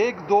1-2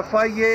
FIA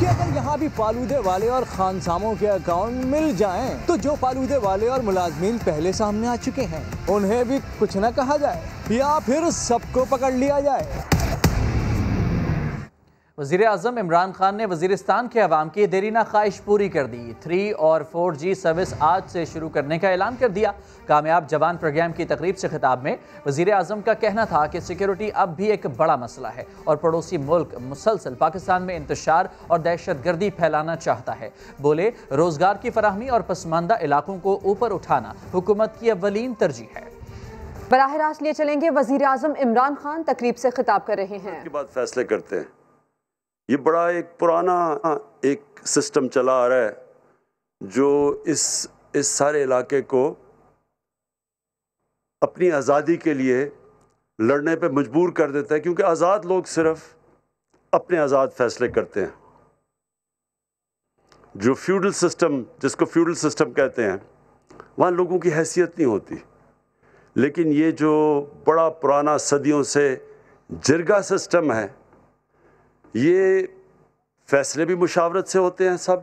کہ اگر یہاں بھی فالودے والے اور خانساموں کے اکاؤنٹ مل جائیں تو جو فالودے والے اور ملازمین پہلے سامنے آ چکے ہیں انہیں بھی کچھ نہ کہا جائے یا پھر سب کو پکڑ لیا جائے؟ وزیر اعظم عمران خان نے وزیرستان کے عوام کی دیرینہ خواہش پوری کر دی۔ 3 اور 4G سروس آج سے شروع کرنے کا اعلان کر دیا۔ کامیاب جوان پروگرام کی تقریب سے خطاب میں وزیر اعظم کا کہنا تھا کہ سیکیورٹی اب بھی ایک بڑا مسئلہ ہے اور پڑوسی ملک مسلسل پاکستان میں انتشار اور دہشت گردی پھیلانا چاہتا ہے۔ بولے روزگار کی فراہمی اور پسماندہ علاقوں کو اوپر اٹھانا حکومت کی اولین ترجیح ہے۔ براہ راست لیے چلیں گے، وزیر اعظم عمران خان تقریب سے خطاب کر رہے ہیں۔ اس کے بعد فیصلے کرتے ہیں۔ یہ بڑا ایک پرانا ایک سسٹم چلا آ رہا ہے جو اس سارے علاقے کو اپنی آزادی کے لیے لڑنے پہ مجبور کر دیتا ہے، کیونکہ آزاد لوگ صرف اپنے آزاد فیصلے کرتے ہیں۔ جو فیوڈل سسٹم، جس کو فیوڈل سسٹم کہتے ہیں، وہاں لوگوں کی حیثیت نہیں ہوتی۔ لیکن یہ جو بڑا پرانا صدیوں سے جرگہ سسٹم ہے، یہ فیصلے بھی مشاورت سے ہوتے ہیں سب،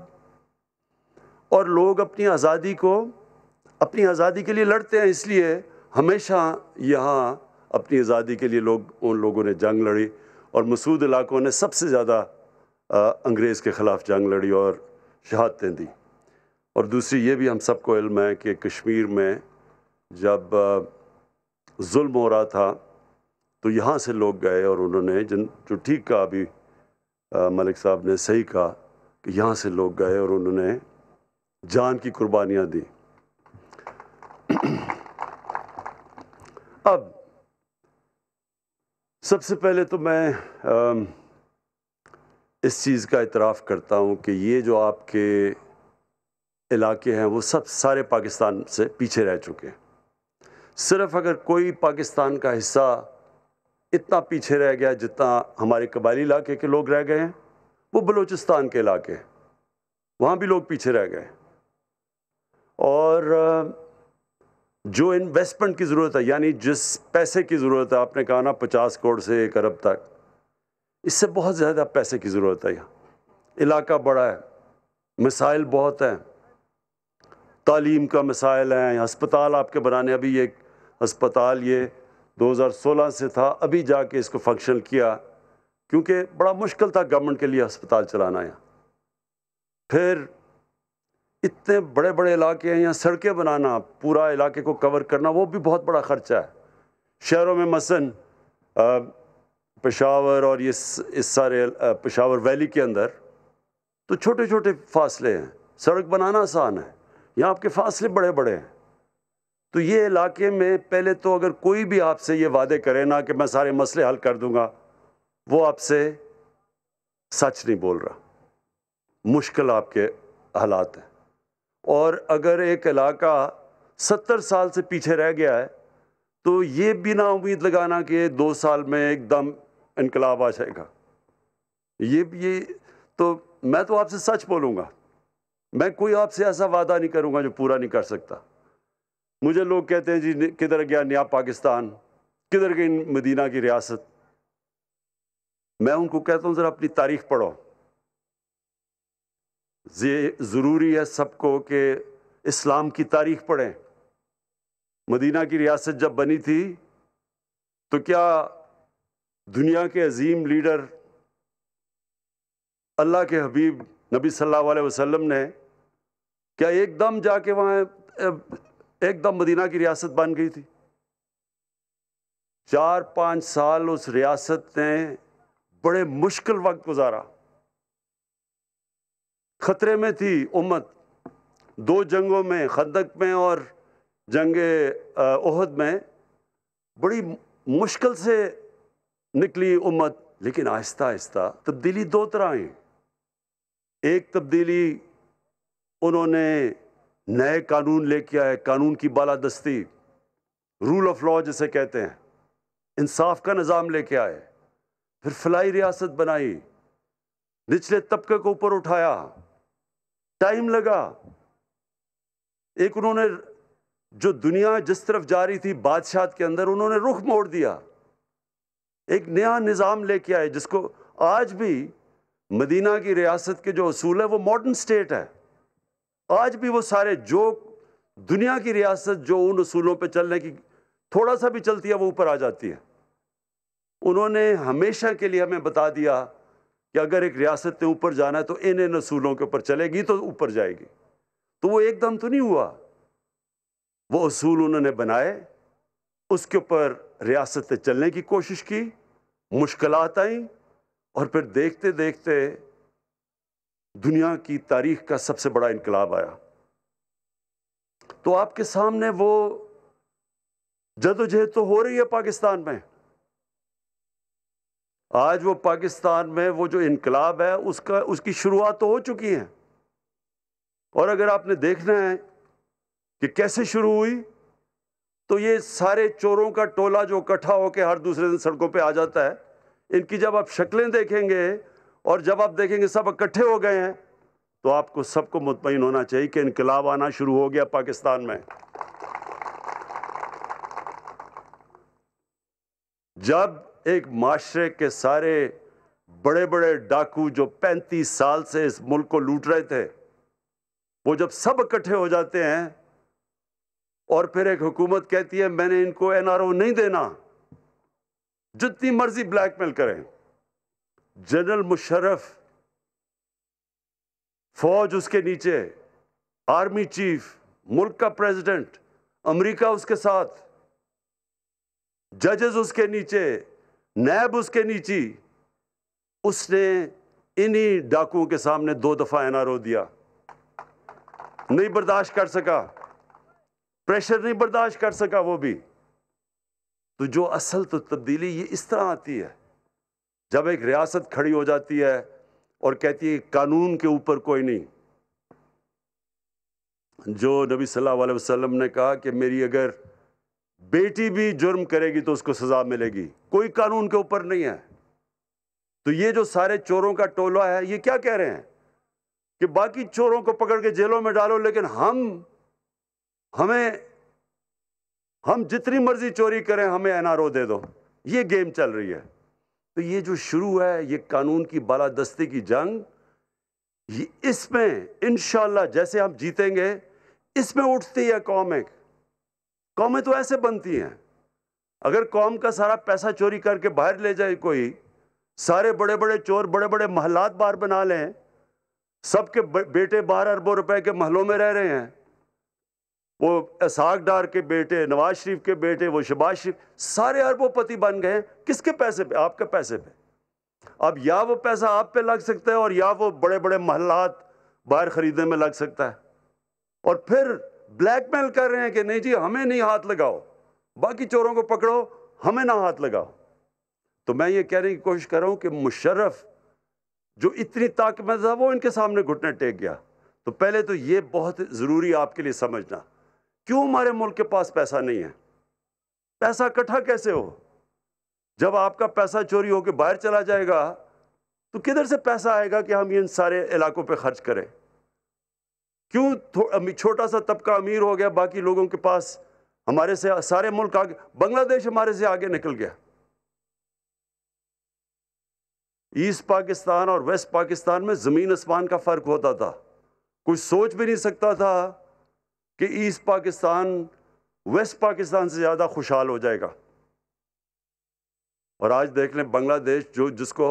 اور لوگ اپنی آزادی کے لیے لڑتے ہیں۔ اس لیے ہمیشہ یہاں اپنی آزادی کے لیے ان لوگوں نے جنگ لڑی، اور مسعود علاقوں نے سب سے زیادہ انگریز کے خلاف جنگ لڑی اور شہادتیں دی۔ اور دوسری یہ بھی ہم سب کو علم ہے کہ کشمیر میں جب ظلم ہو رہا تھا تو یہاں سے لوگ گئے اور انہوں نے جو ٹھیک کہا، ابھی ملک صاحب نے صحیح کہا کہ یہاں سے لوگ گئے اور انہوں نے جان کی قربانیاں دی۔ اب سب سے پہلے تو میں اس چیز کا اعتراف کرتا ہوں کہ یہ جو آپ کے علاقے ہیں وہ سب سارے پاکستان سے پیچھے رہ چکے ہیں۔ صرف اگر کوئی پاکستان کا حصہ اتنا پیچھے رہ گیا جتنا ہمارے قبائلی علاقے کے لوگ رہ گئے ہیں، وہ بلوچستان کے علاقے، وہاں بھی لوگ پیچھے رہ گئے۔ اور جو انویسٹمنٹ کی ضرورت ہے، یعنی جس پیسے کی ضرورت ہے، آپ نے کہا نا 50 کروڑ سے 1 ارب تک، اس سے بہت زیادہ پیسے کی ضرورت ہے۔ یہاں علاقہ بڑا ہے، مسائل بہت ہیں، تعلیم کا مسائل ہیں، ہسپتال آپ کے بنانے، ابھی ایک ہسپتال یہ 2016 سے تھا، ابھی جا کے اس کو فنکشن کیا، کیونکہ بڑا مشکل تھا گورنمنٹ کے لیے ہسپتال چلانا یہاں۔ پھر اتنے بڑے بڑے علاقے ہیں، یہاں سڑکیں بنانا، پورا علاقے کو کور کرنا، وہ بھی بہت بڑا خرچہ ہے۔ شہروں میں مثلاً پشاور اور اس سارے پشاور ویلی کے اندر تو چھوٹے چھوٹے فاصلے ہیں، سڑک بنانا آسان ہے، یہاں آپ کے فاصلے بڑے بڑے ہیں۔ تو یہ علاقے میں پہلے تو اگر کوئی بھی آپ سے یہ وعدے کرے نا کہ میں سارے مسئلے حل کر دوں گا، وہ آپ سے سچ نہیں بول رہا، مشکل آپ کے حالات ہیں۔ اور اگر ایک علاقہ 70 سال سے پیچھے رہ گیا ہے تو یہ بھی نا امید لگانا کہ 2 سال میں ایک دم انقلاب آ جائے گا۔ یہ تو میں تو آپ سے سچ بولوں گا، میں کوئی آپ سے ایسا وعدہ نہیں کروں گا جو پورا نہیں کر سکتا۔ مجھے لوگ کہتے ہیں جی کدھر گیا نیا پاکستان، کدھر گئی مدینہ کی ریاست۔ میں ان کو کہتا ہوں ذرا اپنی تاریخ پڑھو۔ ضروری ہے سب کو کہ اسلام کی تاریخ پڑھیں۔ مدینہ کی ریاست جب بنی تھی تو کیا دنیا کے عظیم لیڈر اللہ کے حبیب نبی صلی اللہ علیہ وسلم نے کیا ایک دم جا کے وہاں ایک دم مدینہ کی ریاست بن گئی تھی؟ 4-5 سال اس ریاست نے بڑے مشکل وقت گزارا، خطرے میں تھی امت، 2 جنگوں میں، خندق میں اور جنگ احد میں بڑی مشکل سے نکلی امت۔ لیکن آہستہ آہستہ تبدیلی 2 طرح ہیں۔ ایک تبدیلی انہوں نے نئے قانون لے کے آئے، قانون کی بالادستی، رول آف لا جسے کہتے ہیں، انصاف کا نظام لے کے آئے۔ پھر فلاحی ریاست بنائی، نچلے طبقے کو اوپر اٹھایا، ٹائم لگا۔ ایک انہوں نے جو دنیا جس طرف جا رہی تھی بادشاہت کے اندر، انہوں نے رخ موڑ دیا، ایک نیا نظام لے کے آئے جس کو آج بھی مدینہ کی ریاست کے جو اصول ہے وہ ماڈرن سٹیٹ ہے. آج بھی وہ سارے جو دنیا کی ریاست جو ان اصولوں پہ چلنے کی تھوڑا سا بھی چلتی ہے وہ اوپر آ جاتی ہے. انہوں نے ہمیشہ کے لیے ہمیں بتا دیا کہ اگر ایک ریاست نے اوپر جانا ہے تو ان اصولوں کے اوپر چلے گی تو اوپر جائے گی. تو وہ ایک دم تو نہیں ہوا. وہ اصول انہوں نے بنائے, اس کے اوپر ریاست نے چلنے کی کوشش کی, مشکلات آئیں, اور پھر دیکھتے دیکھتے دنیا کی تاریخ کا سب سے بڑا انقلاب آیا. تو آپ کے سامنے وہ جدوجہد تو ہو رہی ہے پاکستان میں. آج وہ پاکستان میں وہ جو انقلاب ہے اس کی شروعات تو ہو چکی ہیں. اور اگر آپ نے دیکھنا ہے کہ کیسے شروع ہوئی تو یہ سارے چوروں کا ٹولہ جو اکٹھا ہو کے ہر دوسرے دن سڑکوں پہ آ جاتا ہے, ان کی جب آپ شکلیں دیکھیں گے اور جب آپ دیکھیں گے سب اکٹھے ہو گئے ہیں تو آپ کو سب کو مطمئن ہونا چاہیے کہ انقلاب آنا شروع ہو گیا پاکستان میں. جب ایک معاشرے کے سارے بڑے بڑے ڈاکو جو 35 سال سے اس ملک کو لوٹ رہے تھے, وہ جب سب اکٹھے ہو جاتے ہیں اور پھر ایک حکومت کہتی ہے میں نے ان کو NRO نہیں دینا, جتنی مرضی بلیک میل کریں. جنرل مشرف, فوج اس کے نیچے, آرمی چیف, ملک کا پریزیڈنٹ, امریکہ اس کے ساتھ, ججز اس کے نیچے, نیب اس کے نیچے, اس نے انہی ڈاکوؤں کے سامنے 2 دفعہ NRO دیا. نہیں برداشت کر سکا, پریشر نہیں برداشت کر سکا وہ بھی. تو جو اصل تو تبدیلی یہ اس طرح آتی ہے جب ایک ریاست کھڑی ہو جاتی ہے اور کہتی ہے قانون کے اوپر کوئی نہیں. جو نبی صلی اللہ علیہ وسلم نے کہا کہ میری اگر بیٹی بھی جرم کرے گی تو اس کو سزا ملے گی, کوئی قانون کے اوپر نہیں ہے. تو یہ جو سارے چوروں کا ٹولہ ہے یہ کیا کہہ رہے ہیں کہ باقی چوروں کو پکڑ کے جیلوں میں ڈالو, لیکن ہم جتنی مرضی چوری کریں ہمیں NRO دے دو. یہ گیم چل رہی ہے. تو یہ جو شروع ہے یہ قانون کی بالادستی کی جنگ, اس میں انشاءاللہ جیسے ہم جیتیں گے اس میں اٹھتی ہے قوم. ایک قومیں تو ایسے بنتی ہیں, اگر قوم کا سارا پیسہ چوری کر کے باہر لے جائے کوئی, سارے بڑے بڑے چور بڑے بڑے محلات باہر بنا لیں, سب کے بیٹے 12 اربوں روپے کے محلوں میں رہ رہے ہیں, وہ اسحاق ڈار کے بیٹے, نواز شریف کے بیٹے, وہ شہباز شریف, سارے اربوں پتی بن گئے. کس کے پیسے پہ؟ آپ کے پیسے پہ. اب یا وہ پیسہ آپ پہ لگ سکتا ہے اور یا وہ بڑے بڑے محلات باہر خریدنے میں لگ سکتا ہے. اور پھر بلیک میل کر رہے ہیں کہ نہیں جی ہمیں نہیں ہاتھ لگاؤ, باقی چوروں کو پکڑو, ہمیں نہ ہاتھ لگاؤ. تو میں یہ کہنے کی کوشش کر رہا ہوں کہ مشرف جو اتنی طاقتور تھا وہ ان کے سامنے گھٹنے ٹیک گیا. تو پہلے تو یہ بہت ضروری آپ کے لیے سمجھنا, کیوں ہمارے ملک کے پاس پیسہ نہیں ہے. پیسہ اکٹھا کیسے ہو؟ جب آپ کا پیسہ چوری ہو کے باہر چلا جائے گا تو کدھر سے پیسہ آئے گا کہ ہم ان سارے علاقوں پہ خرچ کریں؟ کیوں چھوٹا سا طبقہ امیر ہو گیا, باقی لوگوں کے پاس ہمارے سے سارے ملک آگے, بنگلہ دیش ہمارے سے آگے نکل گیا. ایسٹ پاکستان اور ویسٹ پاکستان میں زمین آسمان کا فرق ہوتا تھا. کوئی سوچ بھی نہیں سکتا تھا کہ ایسٹ پاکستان ویسٹ پاکستان سے زیادہ خوشحال ہو جائے گا. اور آج دیکھ لیں بنگلہ دیش جس کو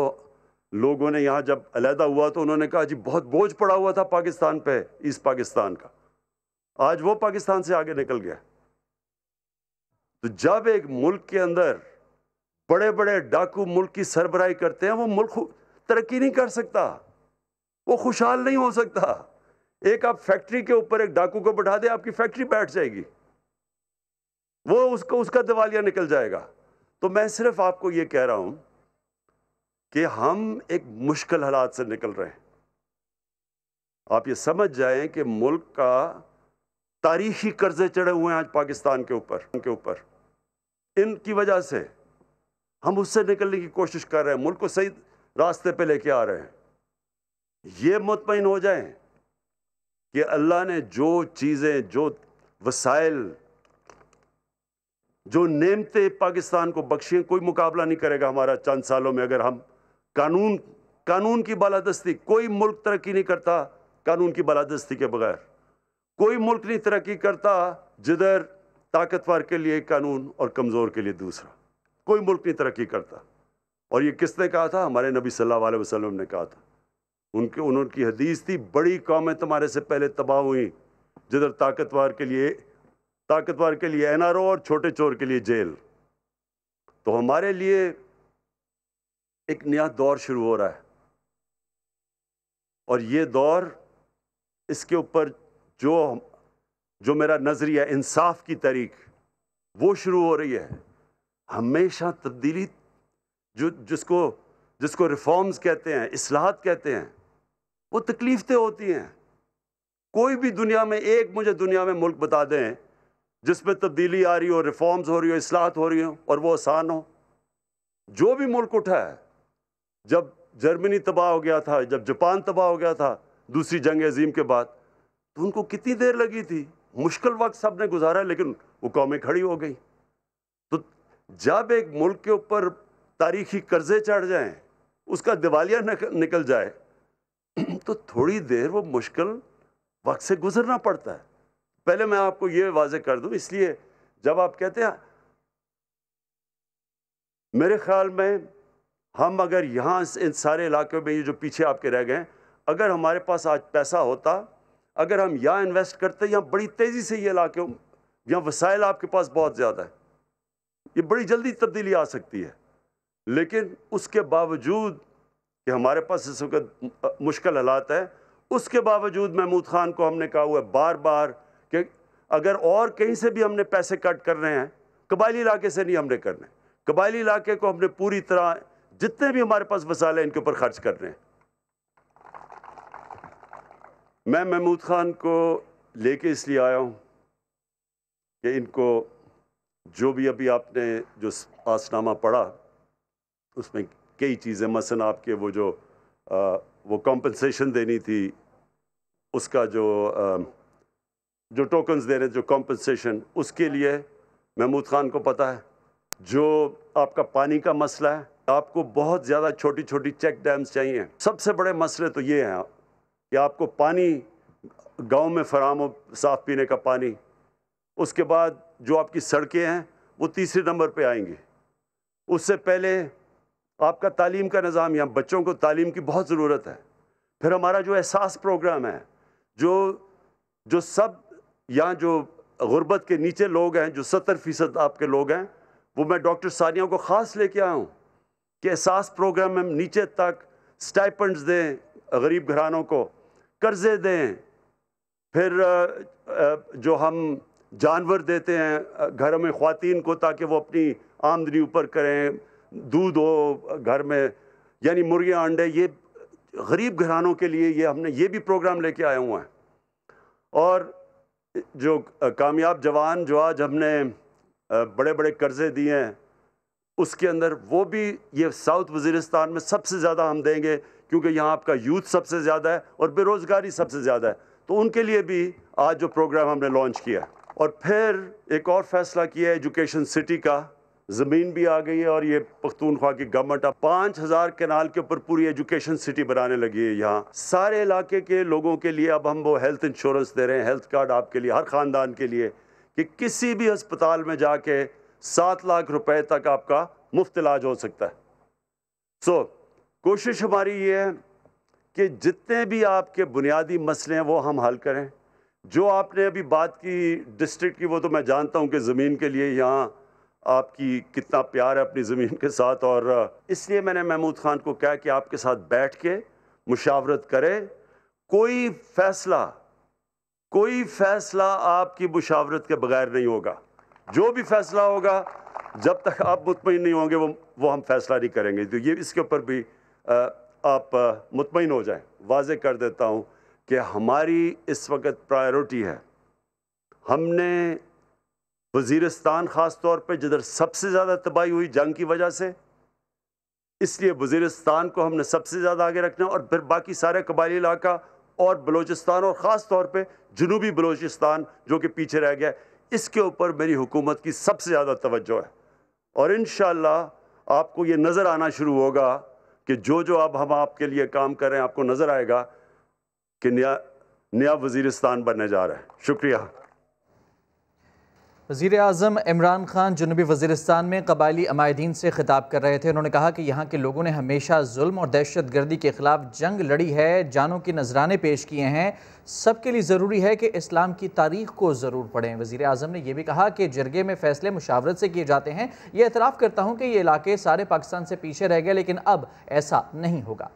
لوگوں نے یہاں جب علیحدہ ہوا تو انہوں نے کہا جی بہت بوجھ پڑا ہوا تھا پاکستان پہ, ایسٹ پاکستان کا, آج وہ پاکستان سے آگے نکل گیا. تو جب ایک ملک کے اندر بڑے بڑے ڈاکو ملک کی سربراہی کرتے ہیں, وہ ملک ترقی نہیں کر سکتا, وہ خوشحال نہیں ہو سکتا. ایک آپ فیکٹری کے اوپر ایک ڈاکو کو بٹھا دیں, آپ کی فیکٹری بیٹھ جائے گی, وہ اس کا دیوالیہ نکل جائے گا. تو میں صرف آپ کو یہ کہہ رہا ہوں کہ ہم ایک مشکل حالات سے نکل رہے ہیں. آپ یہ سمجھ جائیں کہ ملک کا تاریخی قرضے چڑھے ہوئے ہیں آج پاکستان کے اوپر. ان کی وجہ سے ہم اس سے نکلنے کی کوشش کر رہے ہیں, ملک کو صحیح راستے پہ لے کے آ رہے ہیں. یہ مطمئن ہو جائیں کہ اللہ نے جو چیزیں, جو وسائل, جو نعمتیں پاکستان کو بخشیں, کوئی مقابلہ نہیں کرے گا ہمارا چند سالوں میں اگر ہم قانون کی بالادستی. کوئی ملک ترقی نہیں کرتا قانون کی بالادستی کے بغیر. کوئی ملک نہیں ترقی کرتا جدھر طاقتور کے لیے قانون اور کمزور کے لیے دوسرا. کوئی ملک نہیں ترقی کرتا. اور یہ کس نے کہا تھا؟ ہمارے نبی صلی اللہ علیہ وسلم نے کہا تھا. انہوں کی حدیث تھی، بڑی قومیں تمہارے سے پہلے تباہ ہوئیں جدھر طاقتور کے لیے این آر او اور چھوٹے چور کے لیے جیل. تو ہمارے لیے ایک نیا دور شروع ہو رہا ہے، اور یہ دور، اس کے اوپر جو میرا نظریہ انصاف کی تاریخ وہ شروع ہو رہی ہے. ہمیشہ تبدیلی جس کو ریفارمز کہتے ہیں، اصلاحات کہتے ہیں، وہ تکلیف دہ ہوتی ہیں. کوئی بھی مجھے دنیا میں ملک بتا دیں جس میں تبدیلی آ رہی ہو، ریفارمز ہو رہی ہو، اصلاحات ہو رہی ہوں اور وہ آسان ہو. جو بھی ملک اٹھا ہے، جب جرمنی تباہ ہو گیا تھا، جب جاپان تباہ ہو گیا تھا دوسری جنگ عظیم کے بعد، تو ان کو کتنی دیر لگی تھی. مشکل وقت سب نے گزارا، لیکن وہ قومیں کھڑی ہو گئی. تو جب ایک ملک کے اوپر تاریخی قرضے چڑھ جائیں، اس کا دیوالیہ نکل جائے، تو تھوڑی دیر وہ مشکل وقت سے گزرنا پڑتا ہے. پہلے میں آپ کو یہ واضح کر دوں، اس لیے جب آپ کہتے ہیں، میرے خیال میں ہم اگر یہاں ان سارے علاقوں میں یہ جو پیچھے آپ کے رہ گئے، اگر ہمارے پاس آج پیسہ ہوتا، اگر ہم یہاں انویسٹ کرتے، یہاں بڑی تیزی سے یہ علاقے، یہاں وسائل آپ کے پاس بہت زیادہ ہے، یہ بڑی جلدی تبدیلی آ سکتی ہے. لیکن اس کے باوجود کہ ہمارے پاس اس وقت مشکل حالات ہے، اس کے باوجود محمود خان کو ہم نے کہا ہوا ہے بار بار کہ اگر اور کہیں سے بھی ہم نے پیسے کٹ کرنے ہیں، قبائلی علاقے سے نہیں ہم نے کرنے. قبائلی علاقے کو ہم نے پوری طرح جتنے بھی ہمارے پاس وسائل ہیں ان کے اوپر خرچ کرنے ہیں. میں محمود خان کو لے کے اس لیے آیا ہوں کہ ان کو جو بھی ابھی آپ نے جو آسنامہ پڑھا، اس میں کئی چیزیں، مثلا آپ کے وہ کمپنسیشن دینی تھی، اس کا جو ٹوکنز دے رہے، جو کمپنسیشن، اس کے لیے محمود خان کو پتہ ہے. جو آپ کا پانی کا مسئلہ ہے، آپ کو بہت زیادہ چھوٹی چھوٹی چیک ڈیمز چاہیے. سب سے بڑے مسئلے تو یہ ہیں کہ آپ کو پانی گاؤں میں فراہم ہو، صاف پینے کا پانی. اس کے بعد جو آپ کی سڑکیں ہیں وہ تیسرے نمبر پہ آئیں گی. اس سے پہلے آپ کا تعلیم کا نظام، یہاں بچوں کو تعلیم کی بہت ضرورت ہے. پھر ہمارا جو احساس پروگرام ہے، جو سب یہاں جو غربت کے نیچے لوگ ہیں، جو 70% آپ کے لوگ ہیں، وہ میں ڈاکٹر ثانیہ کو خاص لے کے آیا ہوں کہ احساس پروگرام میں نیچے تک سٹائپنڈز دیں، غریب گھرانوں کو قرضے دیں. پھر جو ہم جانور دیتے ہیں گھروں میں خواتین کو تاکہ وہ اپنی آمدنی اوپر کریں، دودھ ہو گھر میں، یعنی مرغیاں، انڈے، یہ غریب گھرانوں کے لیے ہم نے یہ بھی پروگرام لے کے آئے ہوئے ہیں. اور جو کامیاب جوان جو آج ہم نے بڑے بڑے قرضے دیے ہیں، اس کے اندر وہ بھی یہ ساؤتھ وزیرستان میں سب سے زیادہ ہم دیں گے، کیونکہ یہاں آپ کا یوتھ سب سے زیادہ ہے اور بے روزگاری سب سے زیادہ ہے. تو ان کے لیے بھی آج جو پروگرام ہم نے لانچ کیا. اور پھر ایک اور فیصلہ کیا ہے ایجوکیشن سٹی کا. زمین بھی آ گئی ہے اور یہ پختونخوا کی گورنمنٹ اب 5000 کنال کے اوپر پوری ایجوکیشن سٹی بنانے لگی ہے. یہاں سارے علاقے کے لوگوں کے لیے اب ہم وہ ہیلتھ انشورنس دے رہے ہیں، ہیلتھ کارڈ آپ کے لیے، ہر خاندان کے لیے، کہ کسی بھی ہسپتال میں جا کے 7 لاکھ روپے تک آپ کا مفت علاج ہو سکتا ہے. کوشش ہماری یہ ہے کہ جتنے بھی آپ کے بنیادی مسئلے ہیں وہ ہم حل کریں. جو آپ نے ابھی بات کی ڈسٹرکٹ کی، وہ تو میں جانتا ہوں کہ زمین کے لیے یہاں آپ کی کتنا پیار ہے اپنی زمین کے ساتھ، اور اس لیے میں نے محمود خان کو کہا کہ آپ کے ساتھ بیٹھ کے مشاورت کرے. کوئی فیصلہ آپ کی مشاورت کے بغیر نہیں ہوگا. جو بھی فیصلہ ہوگا، جب تک آپ مطمئن نہیں ہوں گے وہ ہم فیصلہ نہیں کریں گے. تو یہ اس کے اوپر بھی آپ مطمئن ہو جائیں. واضح کر دیتا ہوں کہ ہماری اس وقت پرائیورٹی ہے، ہم نے وزیرستان خاص طور پہ جدھر سب سے زیادہ تباہی ہوئی جنگ کی وجہ سے، اس لیے وزیرستان کو ہم نے سب سے زیادہ آگے رکھنا، اور پھر باقی سارے قبائلی علاقہ اور بلوچستان، اور خاص طور پہ جنوبی بلوچستان جو کہ پیچھے رہ گیا، اس کے اوپر میری حکومت کی سب سے زیادہ توجہ ہے. اور انشاءاللہ آپ کو یہ نظر آنا شروع ہوگا کہ جو اب ہم آپ کے لیے کام کر رہے ہیں آپ کو نظر آئے گا کہ نیا وزیرستان بننے جا رہا ہے. شکریہ. وزیر اعظم عمران خان جنوبی وزیرستان میں قبائلی عمائدین سے خطاب کر رہے تھے. انہوں نے کہا کہ یہاں کے لوگوں نے ہمیشہ ظلم اور دہشت گردی کے خلاف جنگ لڑی ہے, جانوں کی نذرانے پیش کیے ہیں. سب کے لیے ضروری ہے کہ اسلام کی تاریخ کو ضرور پڑھیں. وزیر اعظم نے یہ بھی کہا کہ جرگے میں فیصلے مشاورت سے کیے جاتے ہیں. یہ اعتراف کرتا ہوں کہ یہ علاقے سارے پاکستان سے پیچھے رہ گئے, لیکن اب ایسا نہیں ہوگا.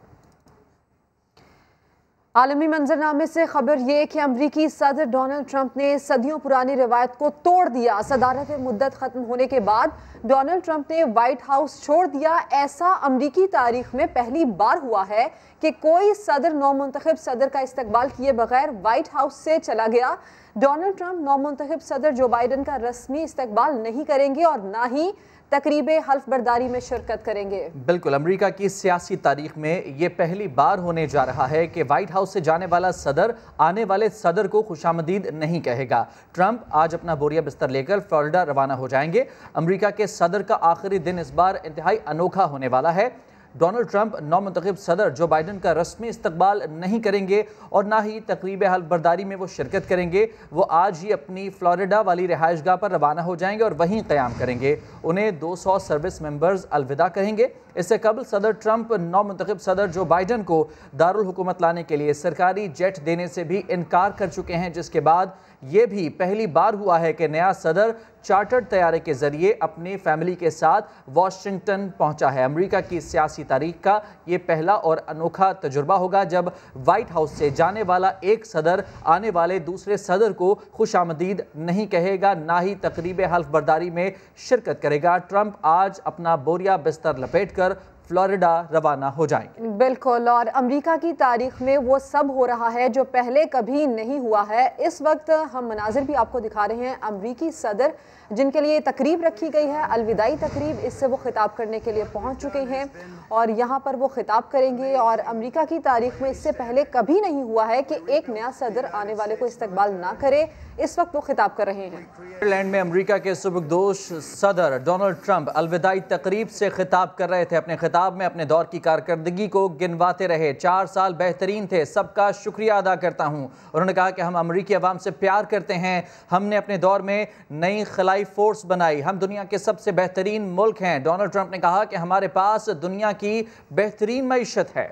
عالمی منظرنامے سے خبر یہ کہ امریکی صدر ڈونلڈ ٹرمپ نے صدیوں پرانی روایت کو توڑ دیا. صدارت مدت ختم ہونے کے بعد ڈونلڈ ٹرمپ نے وائٹ ہاؤس چھوڑ دیا. ایسا امریکی تاریخ میں پہلی بار ہوا ہے کہ کوئی صدر نو منتخب صدر کا استقبال کیے بغیر وائٹ ہاؤس سے چلا گیا. ڈونلڈ ٹرمپ نو منتخب صدر جو بائیڈن کا رسمی استقبال نہیں کریں گے اور نہ ہی تقریب حلف برداری میں شرکت کریں گے. بالکل, امریکہ کی سیاسی تاریخ میں یہ پہلی بار ہونے جا رہا ہے کہ وائٹ ہاؤس سے جانے والا صدر آنے والے صدر کو خوشامدید نہیں کہے گا. ٹرمپ آج اپنا بوریا بستر لے کر فلوریڈا روانہ ہو جائیں گے. امریکہ کے صدر کا آخری دن اس بار انتہائی انوکھا ہونے والا ہے. ڈونلڈ ٹرمپ نو منتخب صدر جو بائیڈن کا رسمی استقبال نہیں کریں گے اور نہ ہی تقریب حلف برداری میں وہ شرکت کریں گے. وہ آج ہی اپنی فلوریڈا والی رہائش گاہ پر روانہ ہو جائیں گے اور وہیں قیام کریں گے. انہیں 200 سروس ممبرز الوداع کہیں گے. اس سے قبل صدر ٹرمپ نو منتخب صدر جو بائیڈن کو دارالحکومت لانے کے لیے سرکاری جیٹ دینے سے بھی انکار کر چکے ہیں, جس کے بعد یہ بھی پہلی بار ہوا ہے کہ نیا صدر چارٹرڈ طیارے کے ذریعے اپنی فیملی کے ساتھ واشنگٹن پہنچا ہے. امریکہ کی سیاسی تاریخ کا یہ پہلا اور انوکھا تجربہ ہوگا جب وائٹ ہاؤس سے جانے والا ایک صدر آنے والے دوسرے صدر کو خوش آمدید نہیں کہے گا, نہ ہی تقریب حلف برداری میں شرکت کرے گا. ٹرمپ آج اپنا بوریا بستر لپیٹ کر فلوریڈا روانہ ہو جائیں گے. بالکل, اور امریکہ کی تاریخ میں وہ سب ہو رہا ہے جو پہلے کبھی نہیں ہوا ہے. اس وقت ہم مناظر بھی آپ کو دکھا رہے ہیں. امریکی صدر جن کے لیے تقریب رکھی گئی ہے, الوداعی تقریب, اس سے وہ خطاب کرنے کے لیے پہنچ چکے ہیں اور یہاں پر وہ خطاب کریں گے. اور امریکہ کی تاریخ میں اس سے پہلے کبھی نہیں ہوا ہے کہ ایک نیا صدر آنے والے کو استقبال نہ کرے. اس وقت وہ خطاب کر رہے ہیں. آئرلینڈ میں امریکہ کے سبکدوش صدر ڈونلڈ ٹرمپ الوداعی تقریب سے خطاب کر رہے تھے. اپنے خطاب میں اپنے دور کی کارکردگی کو گنواتے رہے. 4 سال بہترین تھے, سب کا شکریہ ادا کرتا ہوں. انہوں نے کہا کہ ہم امریکی عوام سے پیار کرتے ہیں. ہم نے اپنے دور میں نئی خلائی فورس بنائی. ہم دنیا کے سب سے بہترین ملک ہیں. ڈونلڈ ٹرمپ نے کہا کہ ہمارے پاس دنیا کی بہترین معیشت ہے.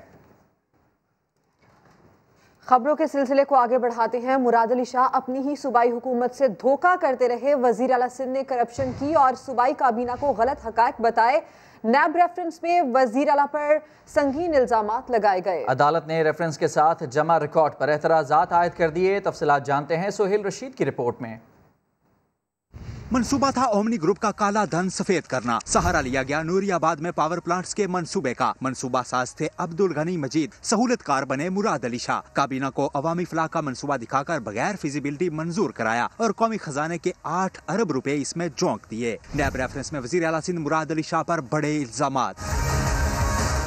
خبروں کے سلسلے کو آگے بڑھاتے ہیں. مراد علی شاہ اپنی ہی صوبائی حکومت سے دھوکہ کرتے رہے. وزیر اعلیٰ سندھ نے کرپشن کی اور صوبائی کابینہ کو غلط حقائق بتائے. نیب ریفرنس میں وزیر اعلیٰ پر سنگین الزامات لگائے گئے. عدالت نے ریفرنس کے ساتھ جمع ریکارڈ پر اعتراضات عائد کر دیے. تفصیلات جانتے ہیں سہیل رشید کی رپورٹ میں. منصوبہ تھا اومنی گروپ کا کالا دھن سفید کرنا. سہارا لیا گیا نوری آباد میں پاور پلانٹس کے منصوبے کا. منصوبہ ساز تھے عبدالغنی مجید, سہولت کار بنے مراد علی شاہ. کابینہ کو عوامی فلاح کا منصوبہ دکھا کر بغیر فیزیبلٹی منظور کرایا اور قومی خزانے کے 8 ارب روپے اس میں جونک دیے. نیب ریفرنس میں وزیر اعلیٰ سندھ مراد علی شاہ پر بڑے الزامات.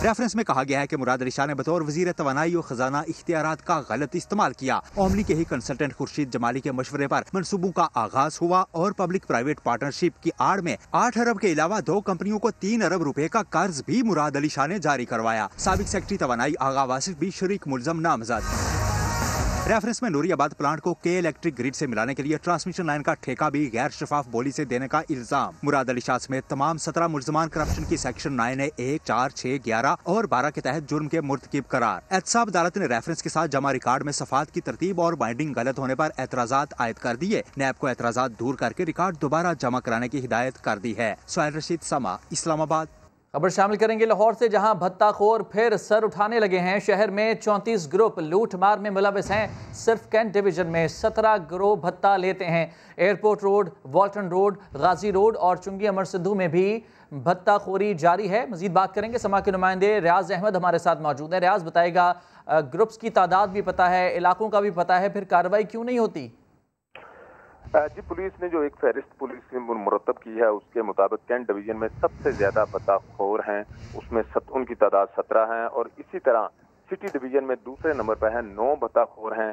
ریفرنس میں کہا گیا ہے کہ مراد علی شاہ نے بطور وزیر توانائی و خزانہ اختیارات کا غلط استعمال کیا. اومنی کے ہی کنسلٹنٹ خورشید جمالی کے مشورے پر منصوبوں کا آغاز ہوا اور پبلک پرائیویٹ پارٹنرشپ کی آڑ میں 8 ارب کے علاوہ 2 کمپنیوں کو 3 ارب روپے کا قرض بھی مراد علی شاہ نے جاری کروایا. سابق سیکرٹری توانائی آغا واصف بھی شریک ملزم نامزد. ریفرنس میں نوری آباد پلانٹ کو کے الیکٹرک گریڈ سے ملانے کے لیے ٹرانسمیشن لائن کا ٹھیکہ بھی غیر شفاف بولی سے دینے کا الزام. مراد علی شاہ سمیت تمام 17 ملزمان کرپشن کی سیکشن 9(1), 4, 6, 11 اور 12 کے تحت جرم کے مرتکب قرار. احتساب عدالت نے ریفرنس کے ساتھ جمع ریکارڈ میں صفحات کی ترتیب اور بائنڈنگ غلط ہونے پر اعتراضات عائد کر دیے. نیب کو اعتراضات دور کر کے ریکارڈ دوبارہ جمع کرانے کی ہدایت کر دی ہے. سہیل رشید, سما, اسلام آباد. خبر شامل کریں گے لاہور سے, جہاں بھتہ خور پھر سر اٹھانے لگے ہیں. شہر میں 34 گروپ لوٹ مار میں ملوث ہیں. صرف کینٹ ڈویژن میں 17 گروہ بھتہ لیتے ہیں. ایئرپورٹ روڈ, والٹن روڈ, غازی روڈ اور چنگی امر سدھو میں بھی بھتہ خوری جاری ہے. مزید بات کریں گے. سما کے نمائندے ریاض احمد ہمارے ساتھ موجود ہیں. ریاض, بتائے گا گروپس کی تعداد بھی پتہ ہے, علاقوں کا بھی پتہ ہے, پھر کارروائی کیوں نہیں ہوتی؟ جی, پولیس نے جو ایک فہرست پولیس نے مرتب کی ہے اس کے مطابق کینٹ ڈویژن میں سب سے زیادہ بھتہ خور ہیں. اس میں ان کی تعداد 17 ہیں اور اسی طرح سٹی ڈویژن میں دوسرے نمبر پر ہیں 9 بھتہ خور ہیں